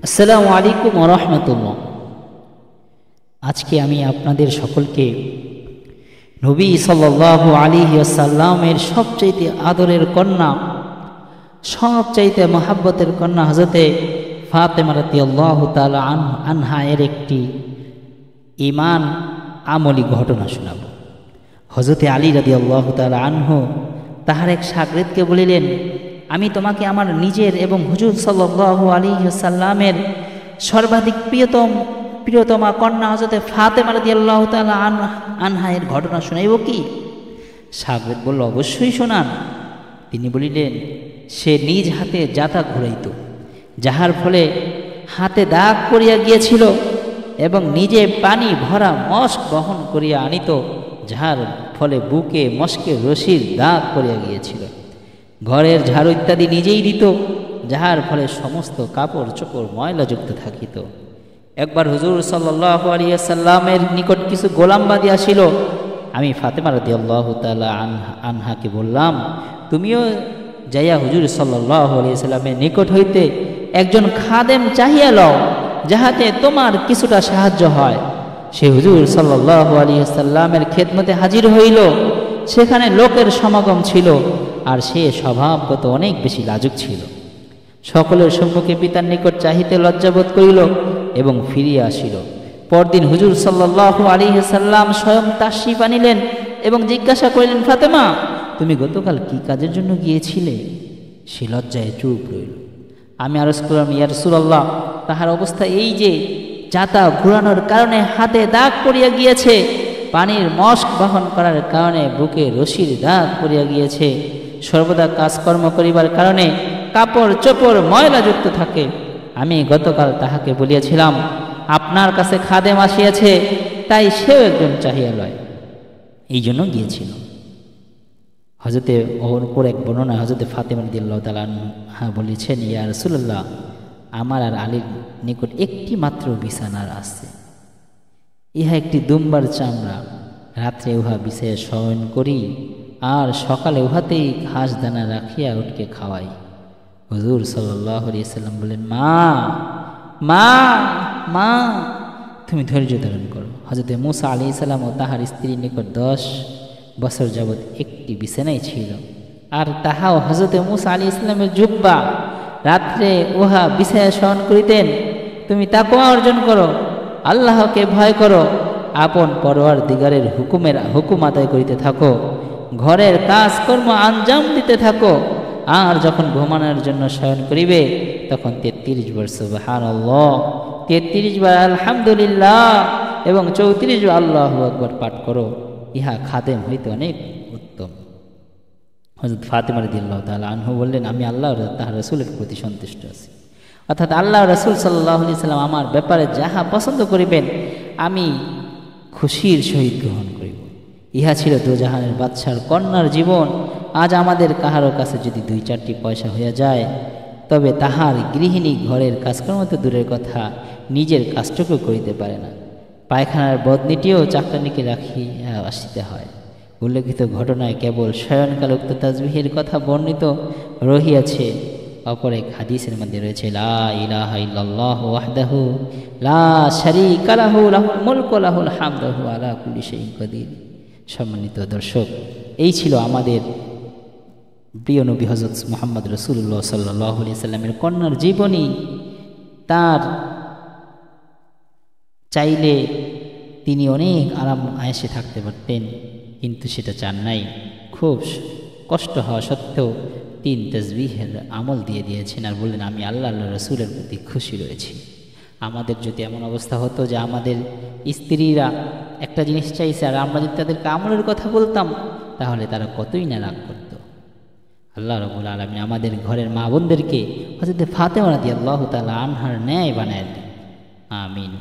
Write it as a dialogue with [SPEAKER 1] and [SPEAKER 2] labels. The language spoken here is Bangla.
[SPEAKER 1] আসসালামু আলাইকুম ওয়া রাহমাতুল্লাহ। আজকে আমি আপনাদের সকলকে নবী সাল্লাল্লাহু আলাইহি ওয়াসাল্লামের সবচাইতে আদরের কন্যা, সবচাইতে মহাব্বতের কন্যা হযরতে ফাতেমা রাদিয়াল্লাহু তাআলা আনহা এর একটি ঈমান আমলি ঘটনা শোনাব। হযরতে আলী রাদিয়াল্লাহু তাআলা আনহু তাহার এক শাগরেদকে বলিলেন, আমি তোমাকে আমার নিজের এবং হুজুর সাল্লাল্লাহু আলাইহি ওয়াসাল্লামের সর্বাধিক প্রিয়তমা কন্যা হযরতে ফাতেমা রাদিয়াল্লাহু তাআলা আনহা এর ঘটনা শোনাইব কি? শাগরেদ বলল, অবশ্যই শোনান। তিনি বলিলেন, সে নিজ হাতে জাতা ঘুরাইত, যাহার ফলে হাতে দাগ পড়িয়া গিয়েছিল, এবং নিজে পানি ভরা মস্ক বহন করিয়া আনিত, যাহার ফলে বুকে মস্কের রশির দাগ পড়িয়া গিয়েছিল। ঘরের ঝাড়ু ইত্যাদি নিজেই দিত, যাহার ফলে সমস্ত কাপড় চোপড় ময়লাযুক্ত থাকিত। একবার হুজুর সাল্লাল্লাহু আলাইহি ওয়াসাল্লামের নিকট কিছু গোলাম বাঁধি আসিল। আমি ফাতেমা রাদিয়াল্লাহু তাআলা আনহাকে বললাম, তুমিও যাইয়া হুজুর সাল্লাল্লাহু আলাইহি ওয়াসাল্লামের নিকট হইতে একজন খাদেম চাহিয়া লও, যাহাতে তোমার কিছুটা সাহায্য হয়। সে হুজুর সাল্লাল্লাহু আলাইহি ওয়াসাল্লামের খেদমতে হাজির হইল। সেখানে লোকের সমাগম ছিল, আর সে স্বভাবগত অনেক বেশি লাজুক ছিল। সকলের সম্মুখে পিতার নিকট চাহিতে লজ্জাবোধ করিল এবং ফিরিয়া আসিল। পরদিন হুজুর সাল্লাল্লাহু আলাইহি ওয়াসাল্লাম স্বয়ং তাশরিফ আনিলেন এবং জিজ্ঞাসা করিলেন, ফাতেমা, তুমি গতকাল কি কাজের জন্য গিয়েছিলে? সে লজ্জায় চুপ রইল। আমি আরজ করলাম, ইয়া রাসূলুল্লাহ, তাহার অবস্থা এই যে জাতা ঘুরানোর কারণে হাতে দাগ পড়িয়া গিয়েছে, পানির মস্ক বহন করার কারণে বুকে রশির দাগ পড়িয়া গিয়েছে, সর্বদা কাজকর্ম করিবার কারণে কাপড় চোপড় ময়লাযুক্ত থাকে। আমি গতকাল তাহাকে বলিয়াছিলাম, আপনার কাছে খাদেম আসিয়াছে, তাই সেও একজন চাহিয়া লয়, এই জন্য গিয়েছিল। হযরতে ওপর এক বর্ণনা হযরতে ফাতেমা রাদিয়াল্লাহু তাআলা আনহা বলেছেন, ইয়া রাসূলুল্লাহ, আমার আর আলীর নিকট একটি মাত্র বিছানার আছে, ইহা একটি দুম্বার চামড়া। রাত্রে উহা বিছাইয়া শয়ন করি, আর সকালে উহাতেই ঘাস দানা রাখিয়া উঠকে খাওয়াই। হুজুর সাল্লাল্লাহু আলাইহি ওয়াসাল্লাম বললেন, মা মা মা তুমি ধৈর্য ধারণ করো। হযরতে মূসা আলাইহিস সালাম ও তাহার স্ত্রীর নিকট 10 বছর যাবৎ একটি বিছানাই ছিল, আর তাহাও হযরতে মূসা আলাইহিস সালামের জুব্বা। রাত্রে উহা বিছাইয়া শয়ন করিতেন। তুমি তাকওয়া অর্জন করো, আল্লাহকে ভয় করো, আপন পরওয়ারদিগারের হুকুম আদায় করিতে থাকো, ঘরের কাজকর্ম আঞ্জাম দিতে থাকো, আর যখন ঘুমানোর জন্য শয়ন করিবে তখন 33 বার সুবহানাল্লাহ, 33 বার আলহামদুলিল্লাহ এবং 34 বার আল্লাহু আকবার পাঠ করো। ইহা খাদেম হইতে অনেক উত্তম। হযরত ফাতেমা রাদিয়াল্লাহু তাআলা আনহু বললেন, আমি আল্লাহ ও তাঁর রাসূলের প্রতি সন্তুষ্ট আছি, অর্থাৎ আল্লাহ রাসূল সাল্লাল্লাহু আলাইহি সাল্লাম আমার ব্যাপারে যাহা পছন্দ করিবেন আমি খুশির সহিত গ্রহণ করিব। ইহা ছিল দোজাহানের বাদশার কন্যার জীবন। আজ আমাদের কাহারও কাছে যদি 2-4টি পয়সা হইয়া যায়, তবে তাহার গৃহিণী ঘরের কাজকর্ম তো দূরের কথা, নিজের কাজটুকু করিতে পারে না। পায়খানার বদনিটিও চাকরানিকে রাখিয়া আসিতে হয়। উল্লেখিত ঘটনায় কেবল শয়নকাল উক্ত তাসবিহের কথা বর্ণিত রহিয়াছে। অপর এক হাদিসের মধ্যে রয়েছে, লা ইলাহা ইল্লাল্লাহু ওয়াহদাহু লা শারীকা লাহু লাহুল মুলকু ওয়া লাহুল হামদু ওয়া হুয়া আলা কুল্লি শাইইন কাদির। সম্মানিত দর্শক, এই ছিল আমাদের প্রিয় নবী হযরত মুহাম্মদ রাসূলুল্লাহ সাল্লাল্লাহু আলাইহি সাল্লামের কন্যার জীবনী। তার চাইলে তিনি অনেক আরাম আয়েশে থাকতে পারতেন, কিন্তু সেটা চান নাই। খুব কষ্ট হওয়া সত্ত্বেও 3 তাসবিহের আমল দিয়ে দিয়েছেন, আর বললেন, আমি আল্লাহ রাসূলের প্রতি খুশি রয়েছি। আমাদের যদি এমন অবস্থা হতো যে আমাদের স্ত্রীরা একটা জিনিস চাইছে আর আমরা যদি তাদেরকে আমলের কথা বলতাম, তাহলে তারা কতই না রাগ করত। আল্লাহ রাব্বুল আলামিন আমাদের ঘরের মা বোনদেরকে হযরত ফাতেমা রাদিয়াল্লাহু তাআলা আনহার ন্যায় বানায় দিন। আমিন।